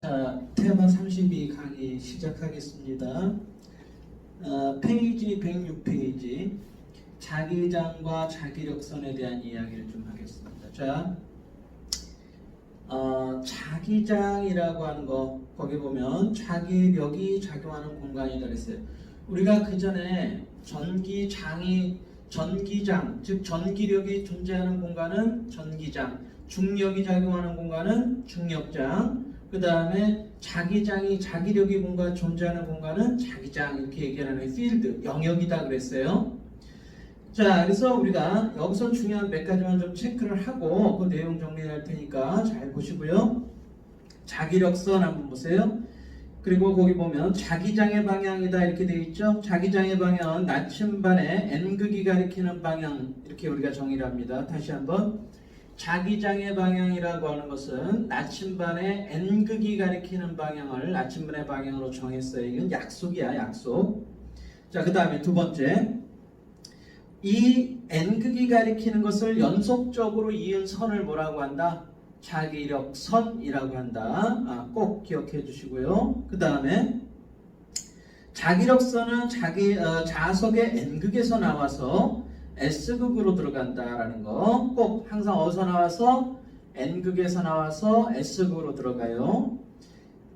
자, 테마 32 강의 시작하겠습니다. 페이지 106페이지 자기장과 자기력선에 대한 이야기를 좀 하겠습니다. 자, 자기장이라고 하는 거 거기 보면 자기력이 작용하는 공간이다 그랬어요. 우리가 그 전에 전기장, 즉 전기력이 존재하는 공간은 전기장, 중력이 작용하는 공간은 중력장, 그 다음에 자기력이 존재하는 공간은 자기장, 이렇게 얘기하는 필드, 영역이다 그랬어요. 자, 그래서 우리가 여기서 중요한 몇 가지만 좀 체크를 하고 그 내용 정리할 테니까 잘 보시고요. 자기력선 한번 보세요. 그리고 거기 보면 자기장의 방향이다 이렇게 되어 있죠. 자기장의 방향은 나침반의 N극이 가리키는 방향, 이렇게 우리가 정의를 합니다. 다시 한번, 자기장의 방향이라고 하는 것은 나침반의 N극이 가리키는 방향을 나침반의 방향으로 정했어요. 이건 약속이야, 약속. 자, 그 다음에 두 번째, 이 N극이 가리키는 것을 연속적으로 이은 선을 뭐라고 한다? 자기력선이라고 한다. 꼭 기억해 주시고요. 그 다음에 자기력선은 자석의 N극에서 나와서 S극으로 들어간다라는 거 꼭 항상 어디서 나와서? N극에서 나와서 S극으로 들어가요.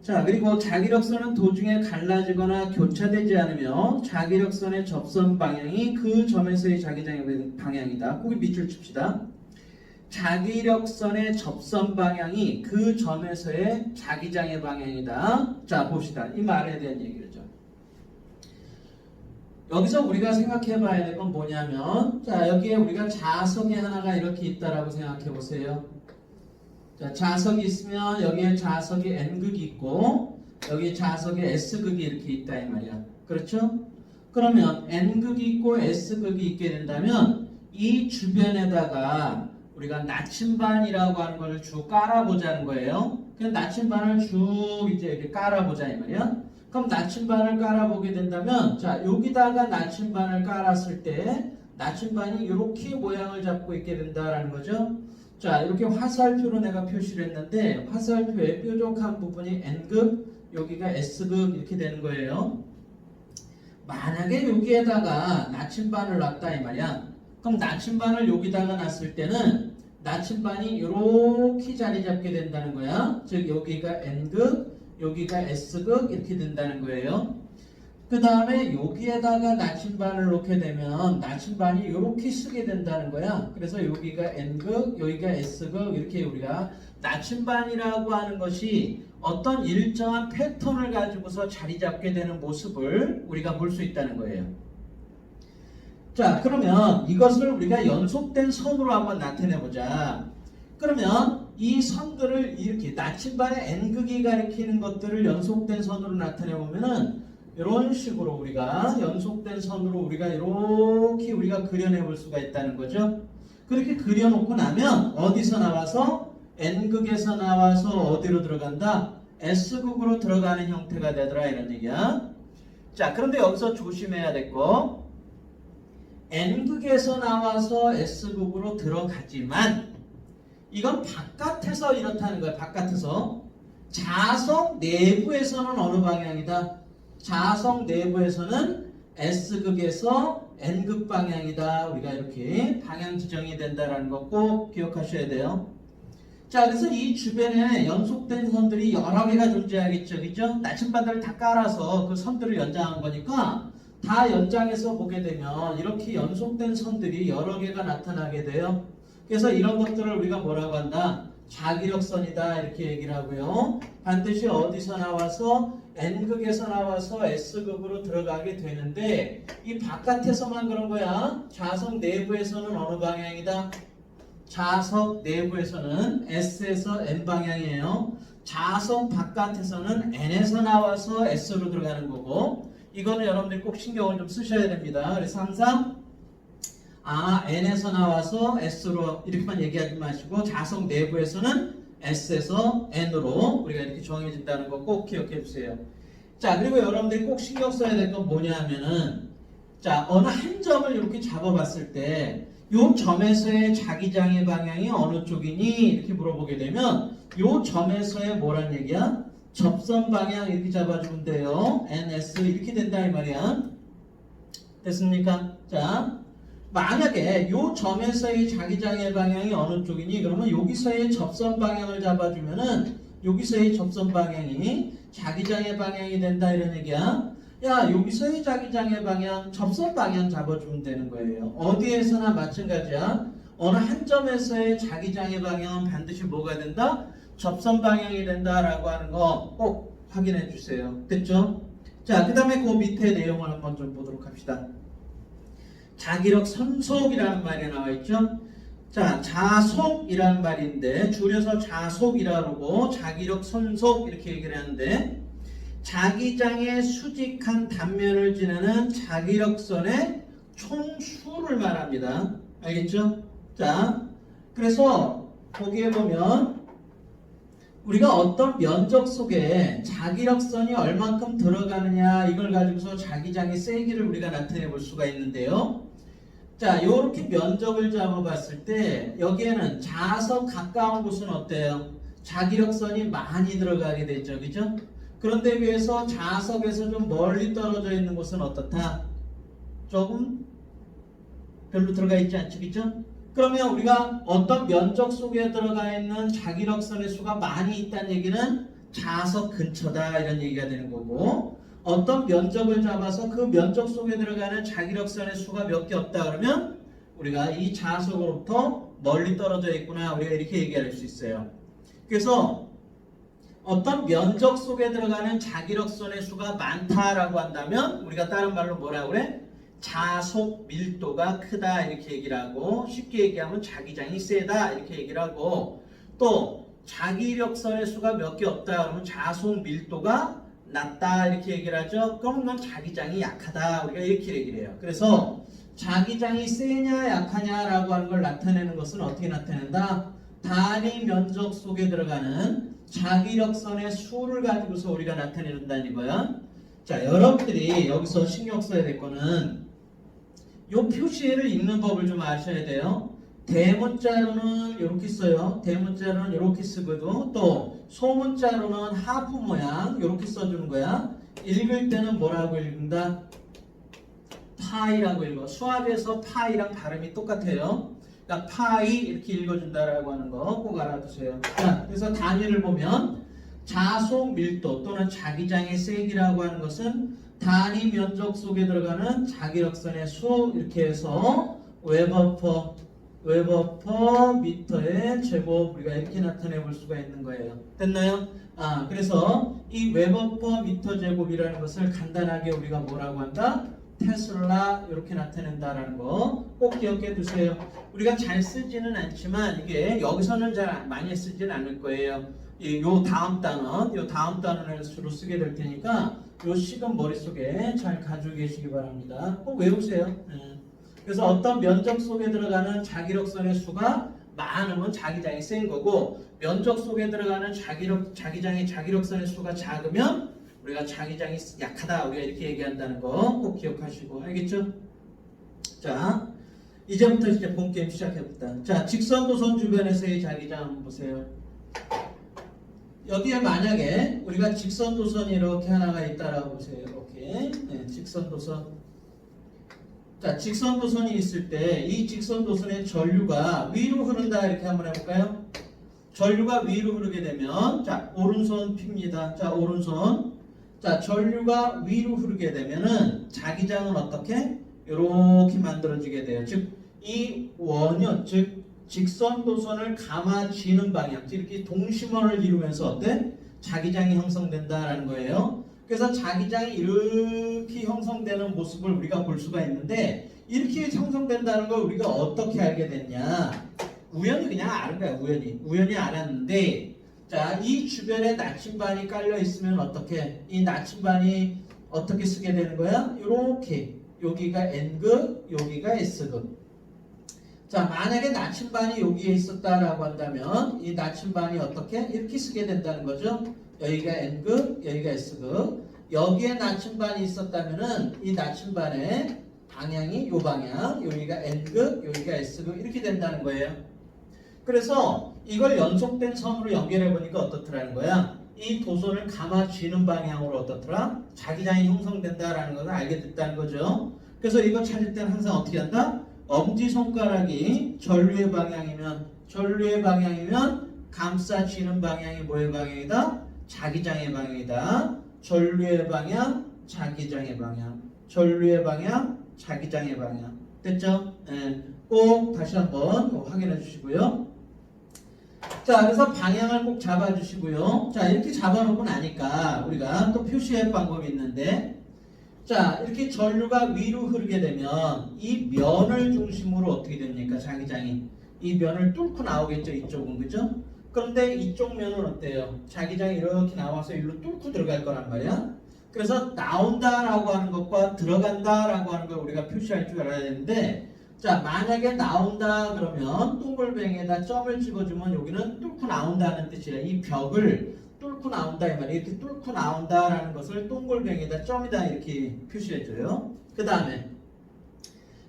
자, 그리고 자기력선은 도중에 갈라지거나 교차되지 않으며 자기력선의 접선 방향이 그 점에서의 자기장의 방향이다. 거기 밑줄 칩시다. 자기력선의 접선 방향이 그 점에서의 자기장의 방향이다. 자, 봅시다. 이 말에 대한 얘기죠. 여기서 우리가 생각해 봐야 될 건 뭐냐면, 자, 여기에 우리가 자석이 하나가 이렇게 있다라고 생각해 보세요. 자, 자석이 있으면 여기에 자석이 N극이 있고 여기 자석에 S극이 이렇게 있다 이 말이야. 그렇죠? 그러면 N극이 있고 S극이 있게 된다면 이 주변에다가 우리가 나침반이라고 하는 걸 쭉 깔아보자는 거예요. 그냥 나침반을 쭉 이제 이렇게 깔아보자 이 말이야. 그럼 나침반을 깔아보게 된다면, 자, 여기다가 나침반을 깔았을 때 나침반이 이렇게 모양을 잡고 있게 된다라는 거죠. 자, 이렇게 화살표로 내가 표시를 했는데 화살표의 뾰족한 부분이 N극, 여기가 S극 이렇게 되는 거예요. 만약에 여기에다가 나침반을 놨다 이 말이야. 그럼 나침반을 여기다가 놨을 때는 나침반이 이렇게 자리 잡게 된다는 거야. 즉 여기가 N극, 여기가 S극 이렇게 된다는 거예요. 그 다음에 여기에다가 나침반을 놓게 되면 나침반이 이렇게 쓰게 된다는 거야. 그래서 여기가 N극, 여기가 S극 이렇게 우리가 나침반이라고 하는 것이 어떤 일정한 패턴을 가지고서 자리 잡게 되는 모습을 우리가 볼 수 있다는 거예요. 자, 그러면 이것을 우리가 연속된 선으로 한번 나타내보자. 그러면 이 선들을 이렇게 나침반의 N극이 가리키는 것들을 연속된 선으로 나타내보면은 이런 식으로 우리가 연속된 선으로 우리가 이렇게 우리가 그려내 볼 수가 있다는 거죠. 그렇게 그려놓고 나면 어디서 나와서? N극에서 나와서 어디로 들어간다? S극으로 들어가는 형태가 되더라 이런 얘기야. 자, 그런데 여기서 조심해야 될 거, N극에서 나와서 S극으로 들어가지만 이건 바깥에서 이렇다는 거야. 바깥에서. 자석 내부에서는 어느 방향이다? 자석 내부에서는 S극에서 N극 방향이다. 우리가 이렇게 방향 지정이 된다는 거 꼭 기억하셔야 돼요. 자, 그래서 이 주변에 연속된 선들이 여러 개가 존재하겠죠. 그죠? 나침반들을 다 깔아서 그 선들을 연장한 거니까 다 연장해서 보게 되면 이렇게 연속된 선들이 여러 개가 나타나게 돼요. 그래서 이런 것들을 우리가 뭐라고 한다? 자기력선이다 이렇게 얘기를 하고요. 반드시 어디서 나와서? N극에서 나와서 S극으로 들어가게 되는데 이 바깥에서만 그런 거야. 자석 내부에서는 어느 방향이다? 자석 내부에서는 S에서 N 방향이에요. 자석 바깥에서는 N에서 나와서 S로 들어가는 거고, 이거는 여러분들이 꼭 신경을 좀 쓰셔야 됩니다. 그래서 항상 N에서 나와서 S로 이렇게만 얘기하지 마시고 자석 내부에서는 S에서 N으로 우리가 이렇게 정해진다는 거 꼭 기억해 주세요. 자, 그리고 여러분들이 꼭 신경 써야 될 건 뭐냐 하면은, 자, 어느 한 점을 이렇게 잡아봤을 때 요 점에서의 자기장의 방향이 어느 쪽이니? 이렇게 물어보게 되면 요 점에서의 뭐란 얘기야? 접선 방향 이렇게 잡아주면 돼요. NS 이렇게 된다 이 말이야. 됐습니까? 자, 만약에 요 점에서의 자기장의 방향이 어느 쪽이니 그러면 여기서의 접선 방향을 잡아주면은 여기서의 접선 방향이 자기장의 방향이 된다 이런 얘기야. 야, 여기서의 자기장의 방향, 접선 방향 잡아주면 되는 거예요. 어디에서나 마찬가지야. 어느 한 점에서의 자기장의 방향은 반드시 뭐가 된다? 접선 방향이 된다라고 하는 거 꼭 확인해 주세요. 됐죠? 자, 그 다음에 그 밑에 내용을 한번 좀 보도록 합시다. 자기력 선속이라는 말이 나와 있죠. 자, 자속이라는 말인데 줄여서 자속이라고 자기력 선속 이렇게 얘기를 하는데 자기장의 수직한 단면을 지나는 자기력선의 총수를 말합니다. 알겠죠? 자, 그래서 거기에 보면 우리가 어떤 면적 속에 자기력선이 얼만큼 들어가느냐 이걸 가지고서 자기장의 세기를 우리가 나타내 볼 수가 있는데요. 자, 요렇게 면적을 잡아봤을 때 여기에는 자석 가까운 곳은 어때요? 자기력선이 많이 들어가게 되죠. 그죠? 그런데 비해서 자석에서 좀 멀리 떨어져 있는 곳은 어떻다? 조금 별로 들어가 있지 않죠. 그죠? 그러면 우리가 어떤 면적 속에 들어가 있는 자기력선의 수가 많이 있다는 얘기는 자석 근처다 이런 얘기가 되는 거고 어떤 면적을 잡아서 그 면적 속에 들어가는 자기력선의 수가 몇 개 없다 그러면 우리가 이 자석으로부터 멀리 떨어져 있구나 우리가 이렇게 얘기할 수 있어요. 그래서 어떤 면적 속에 들어가는 자기력선의 수가 많다라고 한다면 우리가 다른 말로 뭐라고 그래? 자속 밀도가 크다 이렇게 얘기를 하고 쉽게 얘기하면 자기장이 세다 이렇게 얘기를 하고 또 자기력선의 수가 몇 개 없다 그러면 자속 밀도가 낮다 이렇게 얘기를 하죠. 그럼 넌 자기장이 약하다 우리가 이렇게 얘기를 해요. 그래서 자기장이 세냐 약하냐라고 하는 걸 나타내는 것은 어떻게 나타낸다? 단위 면적 속에 들어가는 자기력선의 수를 가지고서 우리가 나타내는다는 이거야. 자, 여러분들이 여기서 신경 써야 될 거는 요 표시를 읽는 법을 좀 아셔야 돼요. 대문자로는 이렇게 써요. 대문자로는 이렇게 쓰거든. 또 소문자로는 하프 모양 이렇게 써주는 거야. 읽을 때는 뭐라고 읽는다? 파이라고 읽어. 수학에서 파이랑 발음이 똑같아요. 그러니까 파이 이렇게 읽어준다라고 하는 거 꼭 알아두세요. 자, 그래서 단위를 보면 자속 밀도 또는 자기장의 세기라고 하는 것은 단위 면적 속에 들어가는 자기력선의 수 이렇게 해서 웨버 퍼 미터의 제곱 우리가 이렇게 나타내 볼 수가 있는 거예요. 됐나요? 그래서 이 웨버 퍼 미터 제곱이라는 것을 간단하게 우리가 뭐라고 한다? 테슬라 이렇게 나타낸다라는 거 꼭 기억해 두세요. 우리가 잘 쓰지는 않지만 이게 여기서는 잘 많이 쓰지는 않을 거예요. 요 다음 단원을 주로 쓰게 될 테니까 요 식은 머릿속에 잘 가지고 계시기 바랍니다. 꼭 외우세요. 그래서 어떤 면적 속에 들어가는 자기력선의 수가 많으면 자기장이 센 거고 면적 속에 들어가는 자기장의 자기력선의 수가 작으면 우리가 자기장이 약하다 우리가 이렇게 얘기한다는 거 꼭 기억하시고 알겠죠? 자, 이제부터 이제 본 게임 시작해봅니다. 자, 직선도선 주변에서의 자기장 한번 보세요. 여기에 만약에 우리가 직선도선이 이렇게 하나가 있다라고 보세요. 이렇게 직선도선. 자, 직선도선이 있을 때 이 직선도선의 전류가 위로 흐른다 이렇게 한번 해볼까요? 전류가 위로 흐르게 되면 자, 오른손 핍니다. 자, 오른손. 자, 전류가 위로 흐르게 되면은 자기장은 어떻게? 이렇게 만들어지게 돼요. 즉, 이 원형, 즉 직선도선을 감아지는 방향, 이렇게 동심원을 이루면서 어때? 자기장이 형성된다라는 거예요. 그래서 자기장이 이렇게 형성되는 모습을 우리가 볼 수가 있는데 이렇게 형성된다는 걸 우리가 어떻게 알게 됐냐? 우연히 그냥 아는 거야. 우연히 알았는데 자, 이 주변에 나침반이 깔려 있으면 어떻게? 이 나침반이 어떻게 쓰게 되는 거야? 이렇게 여기가 N극, 여기가 S극. 자, 만약에 나침반이 여기에 있었다라고 한다면 이 나침반이 어떻게? 이렇게 쓰게 된다는 거죠. 여기가 N극, 여기가 S극. 여기에 나침반이 있었다면은 이 나침반의 방향이 요 방향, 여기가 N극, 여기가 S극 이렇게 된다는 거예요. 그래서 이걸 연속된 선으로 연결해 보니까 어떻더라는 거야? 이 도선을 감아쥐는 방향으로 어떻더라? 자기장이 형성된다라는 것을 알게 됐다는 거죠. 그래서 이거 찾을 때는 항상 어떻게 한다? 엄지손가락이 전류의 방향이면 감싸쥐는 방향이 뭐의 방향이다? 자기장의 방향이다. 전류의 방향, 자기장의 방향. 전류의 방향, 자기장의 방향. 됐죠? 네. 꼭 다시 한번 확인해 주시고요. 자, 그래서 방향을 꼭 잡아주시고요. 자, 이렇게 잡아놓고 나니까 우리가 또 표시할 방법이 있는데, 자, 이렇게 전류가 위로 흐르게 되면 이 면을 중심으로 어떻게 됩니까? 자기장이. 이 면을 뚫고 나오겠죠, 이쪽은. 그죠? 그런데 이쪽 면은 어때요? 자기장이 이렇게 나와서 일로 뚫고 들어갈 거란 말이야. 그래서 나온다라고 하는 것과 들어간다라고 하는 걸 우리가 표시할 줄 알아야 되는데, 자, 만약에 나온다 그러면 동글뱅이에다 점을 찍어주면 여기는 뚫고 나온다는 뜻이에요. 이 벽을 뚫고 나온다 이 말이에요. 이렇게 뚫고 나온다라는 것을 동글뱅이에다 점이다 이렇게 표시해줘요. 그 다음에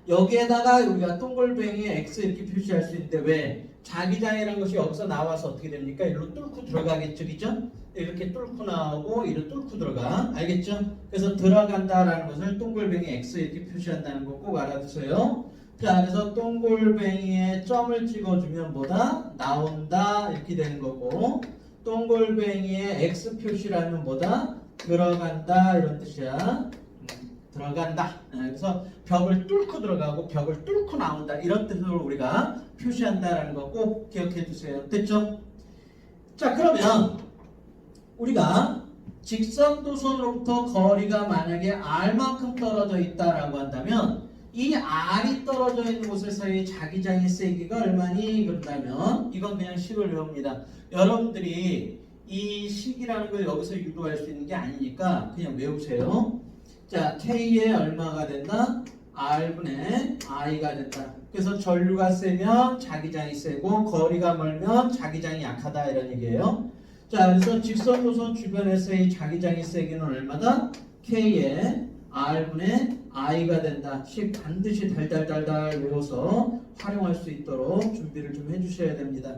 여기에다가 우리가 동글뱅이에 X 이렇게 표시할 수 있는데 왜? 자기장이라는 것이 여기서 나와서 어떻게 됩니까? 이리로 뚫고 들어가겠죠, 그죠? 이렇게 뚫고 나오고 이리로 뚫고 들어가. 알겠죠? 그래서 들어간다라는 것을 동글뱅이 X 이렇게 표시한다는 거 꼭 알아두세요. 자, 그래서 동글뱅이에 점을 찍어주면 뭐다? 나온다 이렇게 되는 거고, 동글뱅이에 X 표시라면 뭐다? 들어간다 이런 뜻이야. 들어간다. 그래서 벽을 뚫고 들어가고 벽을 뚫고 나온다 이런 뜻으로 우리가 표시한다라는 거 꼭 기억해 두세요. 됐죠? 자, 그러면 우리가 직선도선으로부터 거리가 만약에 R만큼 떨어져 있다라고 한다면 이 R이 떨어져 있는 곳에서의 자기장의 세기가 얼마니? 그런다면 이건 그냥 식을 외웁니다. 여러분들이 이 식이라는 걸 여기서 유도할 수 있는 게 아니니까 그냥 외우세요. 자, K에 얼마가 된다? R분의 I가 된다. 그래서 전류가 세면 자기장이 세고 거리가 멀면 자기장이 약하다 이런 얘기예요. 자, 그래서 직선도선 주변에서의 자기장의 세기는 얼마다? K에 R분의 I가 된다. 식 반드시 달달달달 외워서 활용할 수 있도록 준비를 좀 해주셔야 됩니다.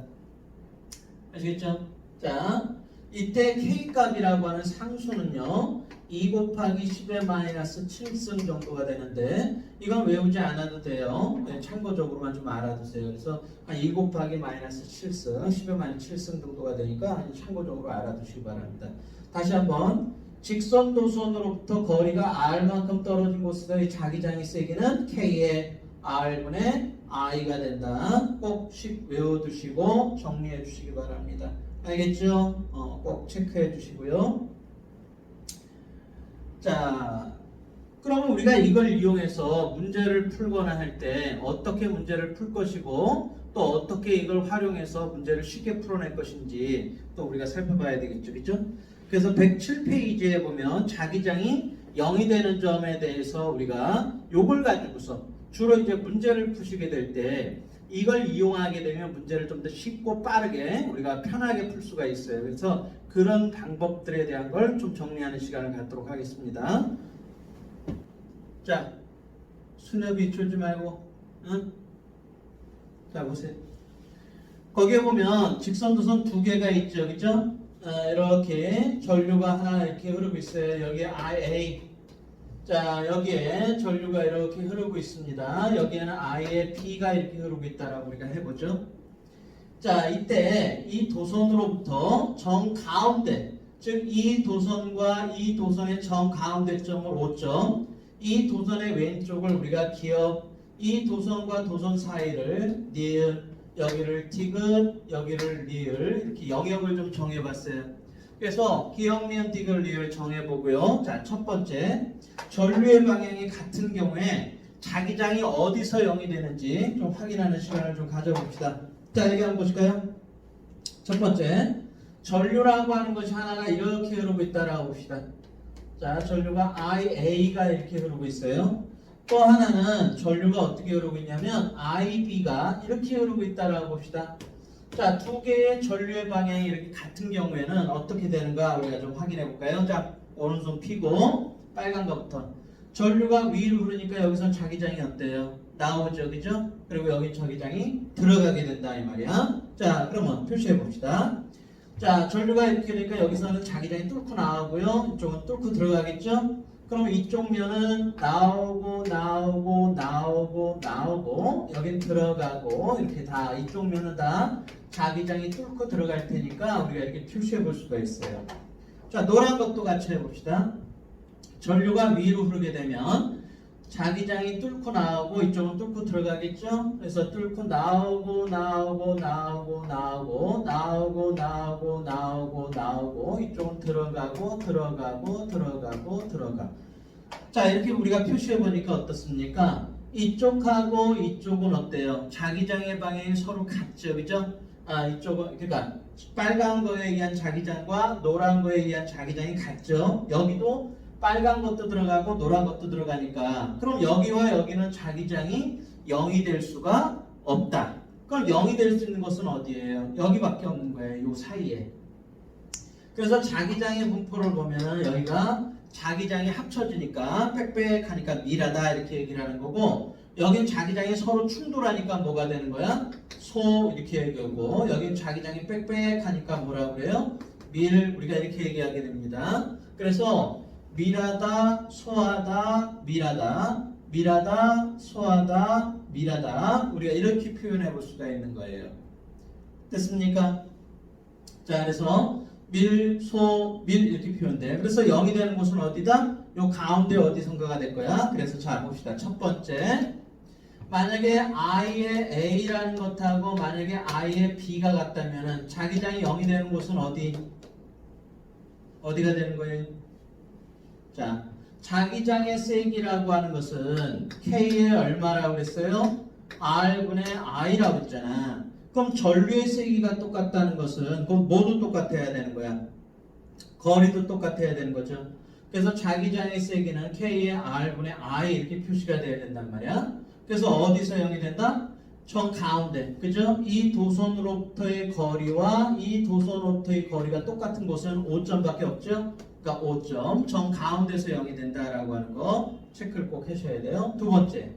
아시겠죠? 자, 이때 K값이라고 하는 상수는요 2 곱하기 10의 마이너스 7승 정도가 되는데 이건 외우지 않아도 돼요. 네, 참고적으로만 좀 알아두세요. 그래서 한 2 곱하기 마이너스 7승 10의 마이너스 7승 정도가 되니까 참고적으로 알아두시기 바랍니다. 다시 한번 직선도선으로부터 거리가 R만큼 떨어진 곳에서의 자기장의 세기는 K의 R분의 I가 된다. 꼭 식 외워두시고 정리해 주시기 바랍니다. 알겠죠? 꼭 체크해 주시고요. 자, 그러면 우리가 이걸 이용해서 문제를 풀거나 할 때 어떻게 문제를 풀 것이고 또 어떻게 이걸 활용해서 문제를 쉽게 풀어낼 것인지 또 우리가 살펴봐야 되겠죠, 그렇죠? 그래서 107페이지에 보면 자기장이 0이 되는 점에 대해서 우리가 요걸 가지고서 주로 이제 문제를 푸시게 될 때 이걸 이용하게 되면 문제를 좀 더 쉽고 빠르게 우리가 편하게 풀 수가 있어요. 그래서 그런 방법들에 대한 걸 좀 정리하는 시간을 갖도록 하겠습니다. 자, 수뇌비 줄지 말고, 응? 자, 보세요. 거기에 보면 직선도선 두 개가 있죠, 그죠? 이렇게 전류가 하나 이렇게 흐르고 있어요. 여기에 IA. 자, 여기에 전류가 이렇게 흐르고 있습니다. 여기에는 I에 B가 이렇게 흐르고 있다라고 우리가 해보죠. 자, 이때 이 도선으로부터 정 가운데, 즉 이 도선과 이 도선의 정 가운데점을 5점, 이 도선의 왼쪽을 우리가 기억, 이 도선과 도선 사이를 니은, 여기를 디귿, 여기를 리을 이렇게 영역을 좀 정해봤어요. 그래서 기억, 니은, 디귿, 리을 정해보고요. 자, 첫 번째 전류의 방향이 같은 경우에 자기장이 어디서 0이 되는지 좀 확인하는 시간을 좀 가져봅시다. 자, 여기 한번 보실까요? 첫 번째 전류라고 하는 것이 하나가 이렇게 흐르고 있다라고 봅시다. 자, 전류가 IA가 이렇게 흐르고 있어요. 또 하나는 전류가 어떻게 흐르고 있냐면 IB가 이렇게 흐르고 있다라고 봅시다. 자, 두 개의 전류의 방향이 이렇게 같은 경우에는 어떻게 되는가 우리가 좀 확인해 볼까요? 자, 오른손 피고 빨간 것부터 전류가 위로 흐르니까 여기서 자기장이 어때요? 나오죠, 그죠? 그리고 여기 자기장이 들어가게 된다 이 말이야. 자, 그러면 표시해 봅시다. 자, 전류가 이렇게 되니까 여기서는 자기장이 뚫고 나오고요. 이쪽은 뚫고 들어가겠죠? 그러면 이쪽 면은 나오고 여긴 들어가고 이렇게 다 이쪽 면은 다 자기장이 뚫고 들어갈 테니까 우리가 이렇게 표시해 볼 수가 있어요. 자, 노란 것도 같이 해봅시다. 전류가 위로 흐르게 되면 자기장이 뚫고 나오고 이쪽은 뚫고 들어가겠죠? 그래서 뚫고 나오고 이쪽은 들어가. 자, 이렇게 우리가 표시해 보니까 어떻습니까? 이쪽하고 이쪽은 어때요? 자기장의 방향이 서로 같죠, 그죠? 이쪽은 그러니까 빨간 거에 의한 자기장과 노란 거에 의한 자기장이 같죠. 여기도 빨간 것도 들어가고 노란 것도 들어가니까 그럼 여기와 여기는 자기장이 0이 될 수가 없다. 그럼 0이 될 수 있는 것은 어디예요? 여기밖에 없는 거예요. 요 사이에. 그래서 자기장의 분포를 보면 여기가 자기장이 합쳐지니까 빽빽하니까 밀하다 이렇게 얘기를 하는 거고, 여긴 자기장이 서로 충돌하니까 뭐가 되는 거야? 소 이렇게 얘기하고, 여긴 자기장이 빽빽하니까 뭐라고 그래요? 밀, 우리가 이렇게 얘기하게 됩니다. 그래서 밀하다, 소하다, 밀하다, 소하다, 밀하다, 우리가 이렇게 표현해 볼 수가 있는 거예요. 됐습니까? 자, 그래서 밀, 소, 밀 이렇게 표현돼. 그래서 0이 되는 곳은 어디다? 요 가운데 어디선가가 될 거야. 그래서 자 봅시다. 첫 번째, 만약에 I의 A라는 것하고 만약에 I의 B가 같다면은 자기장이 0이 되는 곳은 어디가 되는 거예요? 자, 자기장의 세기라고 하는 것은 K의 얼마라고 그랬어요? R분의 I라고 했잖아. 그럼 전류의 세기가 똑같다는 것은 그럼 모두 똑같아야 되는 거야. 거리도 똑같아야 되는 거죠. 그래서 자기장의 세기는 K의 R분의 I 이렇게 표시가 돼야 된단 말이야. 그래서 어디서 0이 된다? 정 가운데. 그죠? 이 도선으로부터의 거리와 이 도선으로부터의 거리가 똑같은 곳은 5점밖에 없죠? 그러니까 5점. 정 가운데서 0이 된다라고 하는 거 체크를 꼭 하셔야 돼요. 두 번째.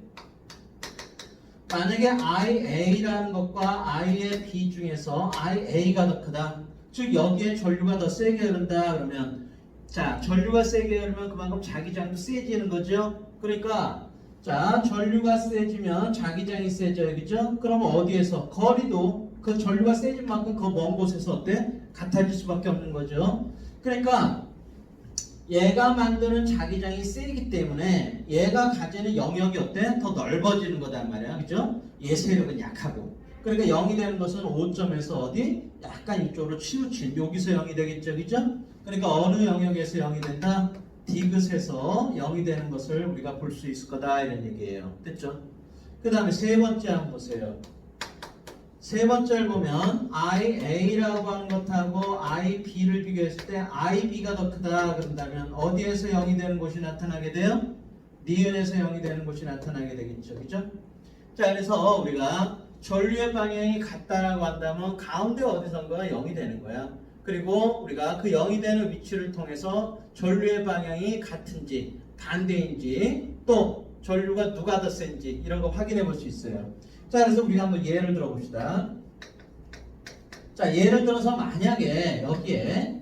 만약에 IA라는 것과 IA B 중에서 IA가 더 크다. 즉 여기에 전류가 더 세게 흐른다 그러면, 자, 전류가 세게 흐르면 그만큼 자기장도 세지는 거죠. 그러니까 자, 전류가 세지면 자기장이 세져요. 그죠? 그러면 어디에서? 거리도 그 전류가 세진 만큼 그 먼 곳에서 어때? 같아질 수밖에 없는 거죠. 그러니까 얘가 만드는 자기장이 세기 때문에 얘가 가지는 영역이 어때? 더 넓어지는 거단 말이야. 그죠? 얘 세력은 약하고. 그러니까 0이 되는 것은 5점에서 어디? 약간 이쪽으로 치우친. 여기서 0이 되겠죠. 그죠? 그러니까 어느 영역에서 0이 된다? 디귿에서 0이 되는 것을 우리가 볼 수 있을 거다. 이런 얘기예요. 됐죠? 그 다음에 세 번째 한번 보세요. 세 번째를 보면 IA라고 하는 것하고 IB를 비교했을 때 IB가 더 크다 그런다면 어디에서 0이 되는 곳이 나타나게 돼요? 니은에서 0이 되는 곳이 나타나게 되겠죠. 그죠? 자, 그래서 우리가 전류의 방향이 같다라고 한다면 가운데 어디선가 0이 되는 거야. 그리고 우리가 그 0이 되는 위치를 통해서 전류의 방향이 같은지 반대인지 또 전류가 누가 더 센지 이런 거 확인해 볼 수 있어요. 자, 그래서 우리가 한번 예를 들어 봅시다. 자, 예를 들어서 만약에 여기에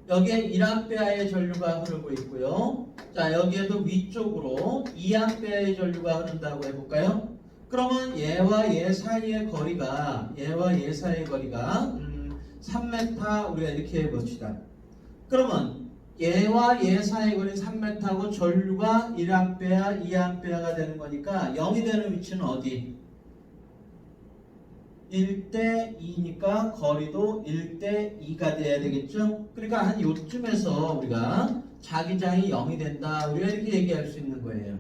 1A의 전류가 흐르고 있고요. 자, 여기에도 위쪽으로 2A의 전류가 흐른다고 해볼까요? 그러면 얘와 얘 사이의 거리가 3m 우리가 이렇게 해봅시다. 그러면 얘와 얘 사이의 거리는 3m하고 전류가 1A, 2A가 되는 거니까 0이 되는 위치는 어디? 1대2니까 거리도 1대2가 돼야 되겠죠? 그러니까 한 요쯤에서 우리가 자기장이 0이 된다. 우리가 이렇게 얘기할 수 있는 거예요.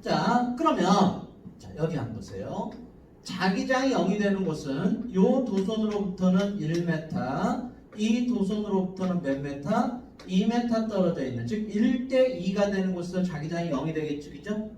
자, 그러면 자, 여기 한번 보세요. 자기장이 0이 되는 곳은 이 도선으로부터는 1m, 이 도선으로부터는 몇 m? 2m 떨어져 있는, 즉 1대2가 되는 곳에서 자기장이 0이 되겠죠. 그죠?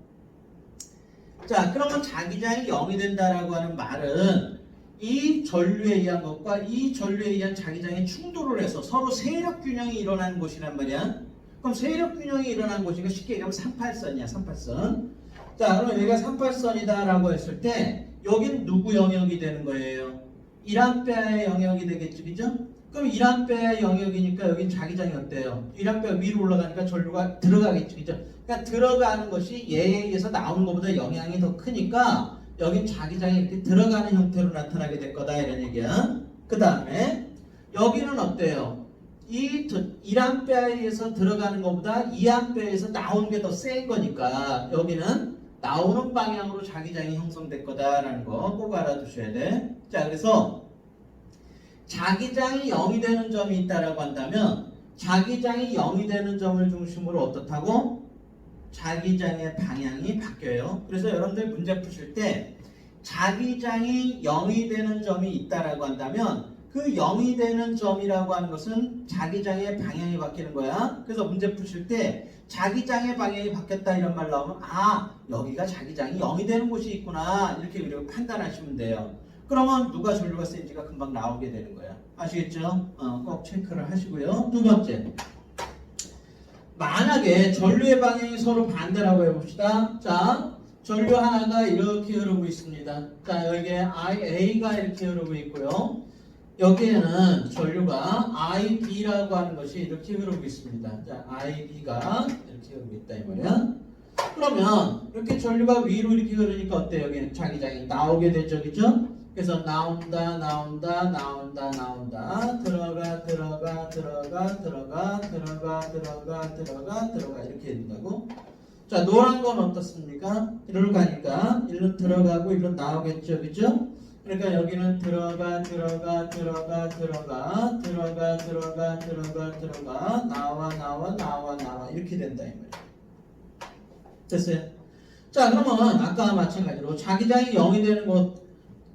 자, 그러면 자기장이 0이 된다라고 하는 말은 이 전류에 의한 것과 이 전류에 의한 자기장이 충돌을 해서 서로 세력 균형이 일어나는 곳이란 말이야. 그럼 세력 균형이 일어나는 곳이니까 쉽게 얘기하면 38선이야. 38선. 자, 그러면 여기가 38선이다 라고 했을 때 여긴 누구 영역이 되는 거예요? 1A의 영역이 되겠지, 그죠? 그럼 1A의 영역이니까 여긴 자기장이 어때요? 1A 위로 올라가니까 전류가 들어가겠지, 그죠? 그러니까 들어가는 것이 얘에 의해서 나오는 것보다 영향이 더 크니까 여긴 자기장이 이렇게 들어가는 형태로 나타나게 될 거다 이런 얘기야. 그 다음에 여기는 어때요? 이 1A에 의해서 들어가는 것보다 2A에서 나오는 게 더 센 거니까 여기는 나오는 방향으로 자기장이 형성될 거다라는 거 꼭 알아두셔야 돼. 자, 그래서 자기장이 0이 되는 점이 있다라고 한다면 자기장이 0이 되는 점을 중심으로 어떻다고? 자기장의 방향이 바뀌어요. 그래서 여러분들 문제 푸실 때 자기장이 0이 되는 점이 있다라고 한다면 그 0이 되는 점이라고 하는 것은 자기장의 방향이 바뀌는 거야. 그래서 문제 푸실 때 자기장의 방향이 바뀌었다 이런 말 나오면 아, 여기가 자기장이 0이 되는 곳이 있구나 이렇게 판단하시면 돼요. 그러면 누가 전류가 센지가 금방 나오게 되는 거야. 아시겠죠? 꼭 체크를 하시고요. 두 번째, 만약에 전류의 방향이 서로 반대라고 해봅시다. 자, 전류 하나가 이렇게 흐르고 있습니다. 자, 여기에 IA가 이렇게 흐르고 있고요. 여기에는 전류가 IB라고 하는 것이 이렇게 흐르고 있습니다. 자, IB가 이렇게 흐르고 있다 이 말이야. 그러면 이렇게 전류가 위로 이렇게 흐르니까 어때요? 여기는 자기장이 나오게 되죠, 그죠? 그래서 나온다, 나온다, 나온다, 나온다, 들어가, 들어가, 들어가, 들어가, 들어가, 들어가, 들어가, 들어가 이렇게 된다고. 자, 노란 건 어떻습니까? 이리로 가니까 일로 들어가고 일로 나오겠죠, 그죠? 그러니까 여기는 들어가, 들어가, 들어가, 들어가, 들어가, 들어가, 들어가, 들어가, 나와, 나와, 나와, 나와 이렇게 된다 이 말이에요. 됐어요? 자, 그러면 아까와 마찬가지로 자기장이 0이 되는 곳.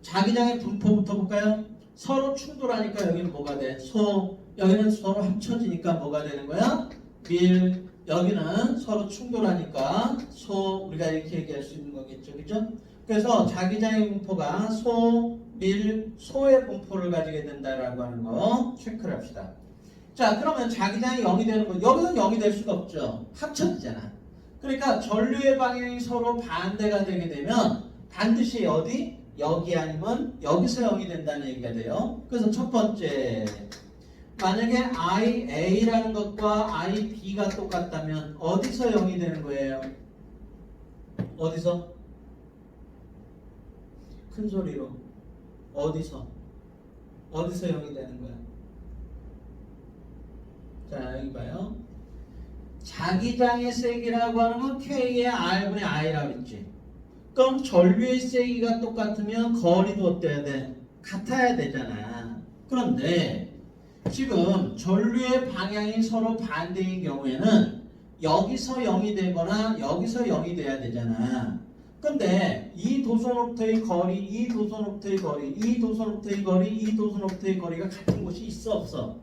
자기장의 분포부터 볼까요? 서로 충돌하니까 여기는 뭐가 돼? 여기는 서로 합쳐지니까 뭐가 되는 거야? 밀. 여기는 서로 충돌하니까 우리가 이렇게 얘기할 수 있는 거겠죠, 그죠? 그래서 자기장의 분포가 소의 분포를 가지게 된다라고 하는 거 체크를 합시다. 자, 그러면 자기장이 0이 되는 거 여기는 0이 될 수가 없죠. 합쳐지잖아. 그러니까 전류의 방향이 서로 반대가 되게 되면 반드시 어디? 여기 아니면 여기서 0이 된다는 얘기가 돼요. 그래서 첫 번째, 만약에 IA라는 것과 IB가 똑같다면 어디서 0이 되는 거예요? 어디서? 큰 소리로. 어디서 0이 되는 거야? 자, 여기 봐요. 자기장의 세기라고 하는 건 K의 R분의 I라고 했지. 그럼 전류의 세기가 똑같으면 거리도 어때야 돼? 같아야 되잖아. 그런데 지금 전류의 방향이 서로 반대인 경우에는 여기서 0이 되거나 여기서 0이 돼야 되잖아. 근데 이 도선부터의 거리, 이 도선부터의 거리, 이 도선부터의 거리, 이 도선부터의 거리가 같은 곳이 있어 없어?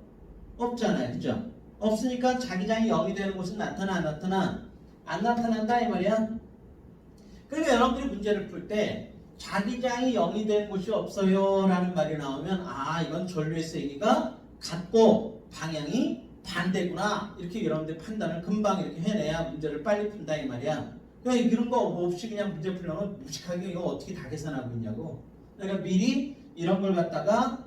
없잖아요. 그죠? 없으니까 자기장이 0이 되는 곳은 나타나 안 나타나? 안 나타난다 이 말이야. 그러니까 여러분들이 문제를 풀 때 자기장이 0이 되는 곳이 없어요 라는 말이 나오면 아, 이건 전류의 세기가 같고 방향이 반대구나 이렇게 여러분들 판단을 금방 이렇게 해내야 문제를 빨리 푼다 이 말이야. 그러니까 이런 거 없이 그냥 문제 풀려면 무식하게 이거 어떻게 다 계산하고 있냐고. 그러니까 미리 이런 걸 갖다가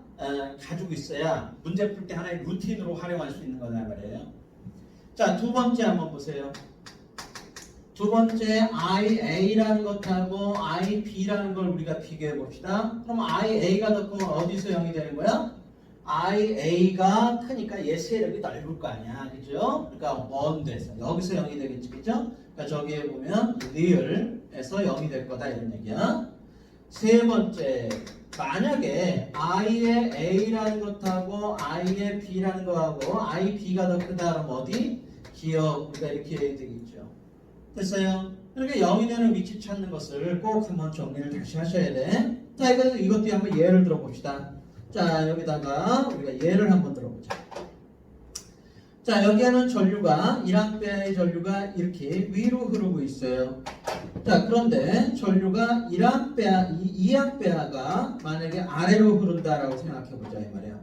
가지고 있어야 문제 풀 때 하나의 루틴으로 활용할 수 있는 거다 말이에요. 자, 두 번째 한번 보세요. 두 번째 IA라는 것하고 IB라는 걸 우리가 비교해 봅시다. 그럼 IA가 더 크면 어디서 0이 되는 거야? IA가 크니까 얘 세력이 넓을 거 아니야. 그죠? 그러니까 먼 데서 여기서 0이 되겠지. 그죠? 그러니까 저기에 보면 real에서 0이 될 거다 이런 얘기야. 세 번째, 만약에 I의 A라는 것하고 I의 B라는 거하고 IB가 더 크다 그러면 어디? 기억 우리가 이렇게 해야 되겠죠. 됐어요? 그러니까 0이 되는 위치 찾는 것을 꼭 한번 정리를 다시 하셔야 돼. 자, 이것도 한번 예를 들어봅시다. 자, 여기다가 우리가 예를 한번 들어보자. 자, 여기에는 전류가 1A의 전류가 이렇게 위로 흐르고 있어요. 자, 그런데 전류가 2A가 만약에 아래로 흐른다라고 생각해보자 이 말이야.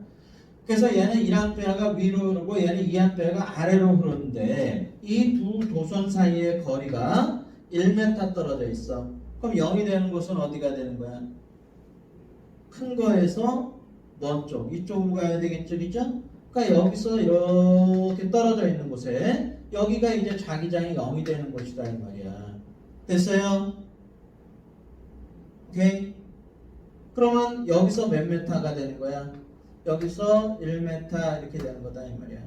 그래서 얘는 1A가 위로 흐르고 얘는 2A가 아래로 흐르는데 이 두 도선 사이의 거리가 1m 떨어져 있어. 그럼 0이 되는 곳은 어디가 되는 거야? 큰 거에서 먼 쪽, 이쪽으로 가야 되겠죠, 그죠? 그러니까 여기서 이렇게 떨어져 있는 곳에 여기가 이제 자기장이 0이 되는 곳이다 이 말이야. 됐어요? 오케이? 그러면 여기서 몇 메타가 되는 거야? 여기서 1m 이렇게 되는 거다 이 말이야.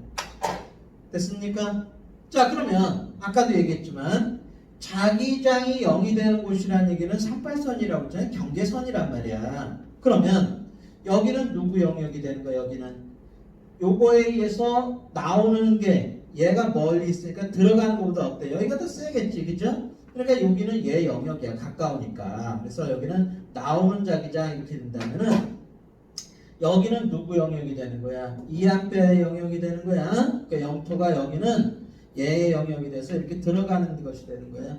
됐습니까? 자, 그러면 아까도 얘기했지만 자기장이 0이 되는 곳이라는 얘기는 38선이라고 했잖아요. 경계선이란 말이야. 그러면 여기는 누구 영역이 되는 거야? 여기는 요거에 의해서 나오는 게 얘가 멀리 있으니까 들어가는 것보다 어때? 여기가 더 세겠지, 그죠? 그러니까 여기는 얘 영역이야, 가까우니까. 그래서 여기는 나오는 자기장 이렇게 된다면은 여기는 누구 영역이 되는 거야? 2A의 영역이 되는 거야. 그러니까 영토가 여기는 얘의 영역이 돼서 이렇게 들어가는 것이 되는 거야.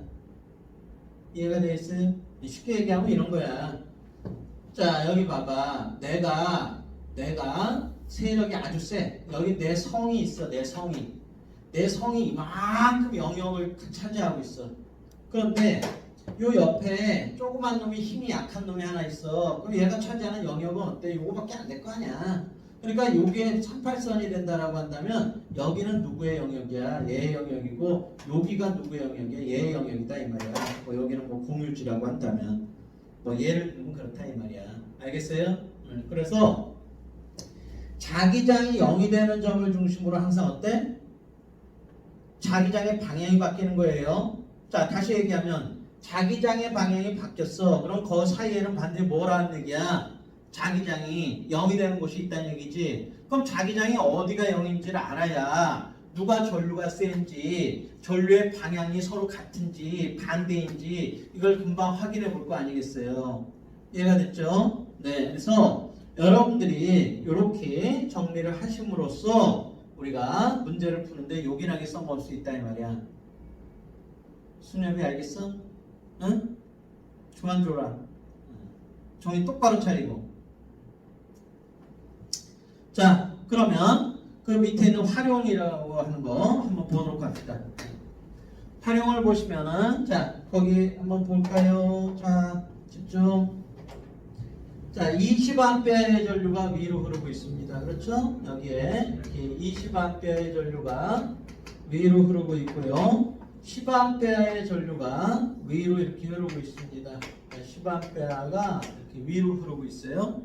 이해가 되겠어요? 쉽게 얘기하면 이런 거야. 자, 여기 봐봐. 내가 세력이 아주 세. 여기 내 성이 있어. 내 성이 이만큼 영역을 차지하고 있어. 그런데 요 옆에 조그만 놈이 힘이 약한 놈이 하나 있어. 그럼 얘가 차지하는 영역은 어때? 요거밖에 안 될 거 아니야. 그러니까 요게 38선이 된다라고 한다면 여기는 누구의 영역이야? 얘의 영역이고 여기가 누구의 영역이야? 얘의 영역이다 이 말이야. 뭐 여기는 뭐 공유지라고 한다면 뭐 예를 들면 그렇다 이 말이야. 알겠어요? 그래서 자기장이 0이 되는 점을 중심으로 항상 어때? 자기장의 방향이 바뀌는 거예요. 자, 다시 얘기하면 자기장의 방향이 바뀌었어. 그럼 그 사이에는 반드시 뭐라는 얘기야? 자기장이 0이 되는 곳이 있다는 얘기지. 그럼 자기장이 어디가 0인지를 알아야 누가 전류가 센지, 전류의 방향이 서로 같은지 반대인지 이걸 금방 확인해 볼 거 아니겠어요? 이해가 됐죠? 네, 그래서 여러분들이 이렇게 정리를 하심으로써 우리가 문제를 푸는데 요긴하게 써먹을 수 있다 이 말이야. 수녀비 알겠어? 응? 그만 줘라. 정신 똑바로 차리고. 자, 그러면 그 밑에 있는 활용이라고 하는 거 한번 보도록 합시다. 활용을 보시면은 자, 거기 한번 볼까요? 자, 집중. 자, 20A의 전류가 위로 흐르고 있습니다. 그렇죠? 여기에 이렇게 20A의 전류가 위로 흐르고 있고요. 10A의 전류가 위로 이렇게 흐르고 있습니다. 10A가 이렇게 위로 흐르고 있어요.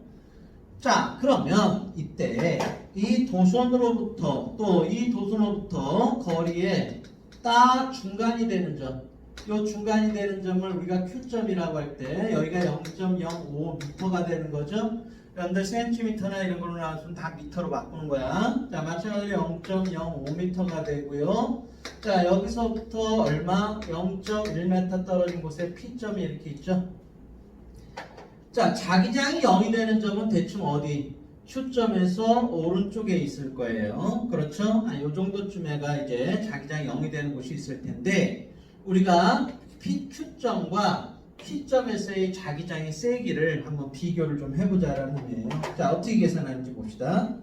자, 그러면 이때 이 도선으로부터 또 이 도선으로부터 거리에 딱 중간이 되는 점, 이 중간이 되는 점을 우리가 Q점이라고 할 때 여기가 0.05m가 되는 거죠. 여러분들 센티미터나 이런 걸로 나왔으면 다 미터로 바꾸는 거야. 자, 마찬가지로 0.05m가 되고요. 자, 여기서부터 얼마? 0.1m 떨어진 곳에 P점이 이렇게 있죠. 자, 자기장이 0이 되는 점은 대충 어디? Q점에서 오른쪽에 있을 거예요. 그렇죠? 요 정도쯤에가 이제 자기장이 0이 되는 곳이 있을 텐데 우리가 PQ점과 P점에서의 자기장의 세기를 한번 비교를 좀 해보자라는 의미예요. 자, 어떻게 계산하는지 봅시다.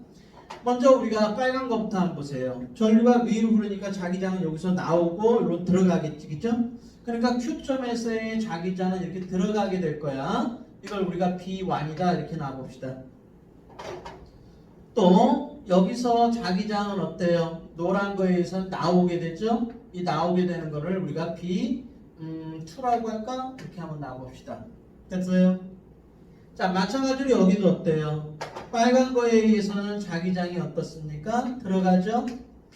먼저 우리가 빨간 것부터 한번 보세요. 전류가 위로 흐르니까 자기장은 여기서 나오고 이로 들어가겠지, 그죠? 그러니까 Q점에서의 자기장은 이렇게 들어가게 될 거야. 이걸 우리가 B1이다 이렇게 놔봅시다. 또 여기서 자기장은 어때요? 노란 거에 의해서 나오게 되죠? 이 나오게 되는 거를 우리가 B2라고 할까? 이렇게 한번 놔봅시다. 됐어요? 자, 마찬가지로 여기도 어때요? 빨간 거에 의해서는 자기장이 어떻습니까? 들어가죠?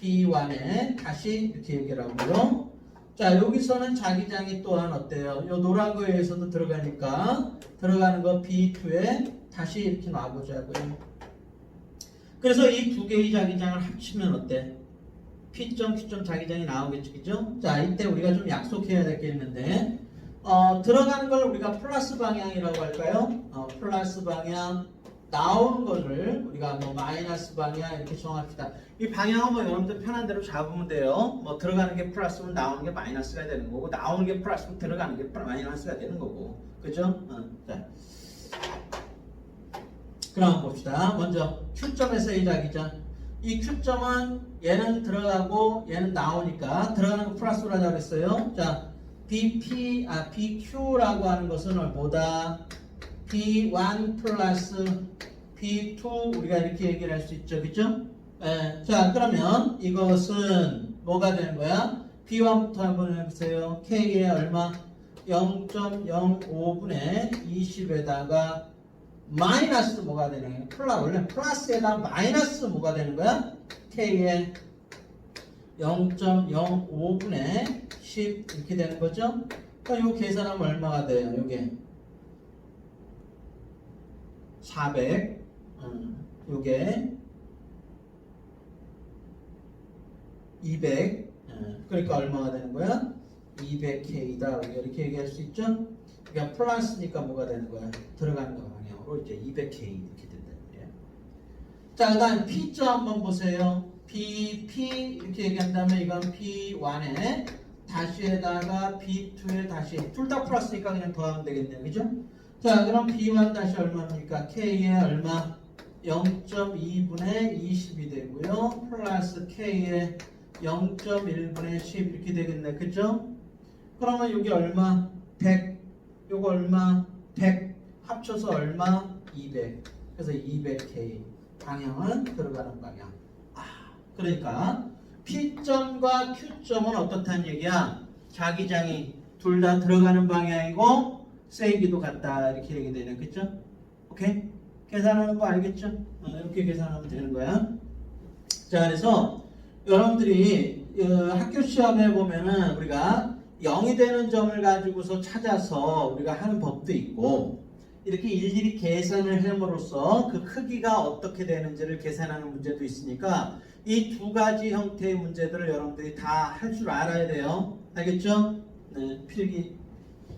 B1에 다시 이렇게 얘기를 하고요. 자, 여기서는 자기장이 또한 어때요? 요 노란 거에 의해서도 들어가니까 들어가는 거 B2에 다시 이렇게 놔보자고요. 그래서 이 두 개의 자기장을 합치면 어때? P점, Q점 자기장이 나오겠죠, 그죠? 자, 이때 우리가 좀 약속해야 될 게 있는데 들어가는 걸 우리가 플러스 방향이라고 할까요? 플러스 방향, 나오는 거를 우리가 뭐 마이너스 방향 이렇게 정합시다. 이 방향은 뭐 여러분들 편한 대로 잡으면 돼요. 뭐 들어가는 게 플러스면 나오는 게 마이너스가 되는 거고, 나오는 게 플러스면 들어가는 게 마이너스가 되는 거고, 그죠? 자, 그럼 봅시다. 먼저 Q점에서의 자기장. 이 Q점은 얘는 들어가고 얘는 나오니까 들어가는 거 플러스로 하자고 했어요. 자, BQ라고 하는 것은 뭐다? B1 플러스 B2 우리가 이렇게 얘기를 할 수 있죠. 그죠? 예, 자, 그러면 이것은 뭐가 되는 거야? B1부터 한번 해보세요. K에 얼마? 0.05분의 20에다가 마이너스 뭐가 되는 거야? 원래 플러스에다가 마이너스 뭐가 되는 거야? K에 0.05분의 10 이렇게 되는 거죠? 그러니까 이 계산하면 얼마가 돼요? 요게 400 요게 200 그러니까 얼마가 되는 거야? 200K다 우리가 이렇게 얘기할 수 있죠? 그러니까 플러스니까 뭐가 되는 거야? 들어가는 거 방향으로 이제 200K 이렇게 된다는 거예요. 자, 그 다음 P점 한번 보세요. P 이렇게 얘기한다면 이건 P1에 다시에다가 B2에 다시 둘 다 플러스니까 그냥 더하면 되겠네요. 그죠? 자, 그럼 B1 다시 얼마입니까? K에 얼마? 0.2분의 20이 되고요. 플러스 K에 0.1분의 10 이렇게 되겠네. 그죠? 그러면 여기 얼마? 100. 요거 얼마? 100. 합쳐서 얼마? 200. 그래서 200K. 방향은 들어가는 방향. 그러니까 P점과 Q점은 어떻다는 얘기야? 자기장이 둘 다 들어가는 방향이고 세기도 같다 이렇게 얘기되네. 그죠? 오케이? 계산하는 거 알겠죠? 이렇게 계산하면 되는 거야. 자, 그래서 여러분들이 학교 시험에 보면은 우리가 0이 되는 점을 가지고서 찾아서 우리가 하는 법도 있고 이렇게 일일이 계산을 함으로써 그 크기가 어떻게 되는지를 계산하는 문제도 있으니까 이 두 가지 형태의 문제들을 여러분들이 다 할 줄 알아야 돼요. 알겠죠? 네, 필기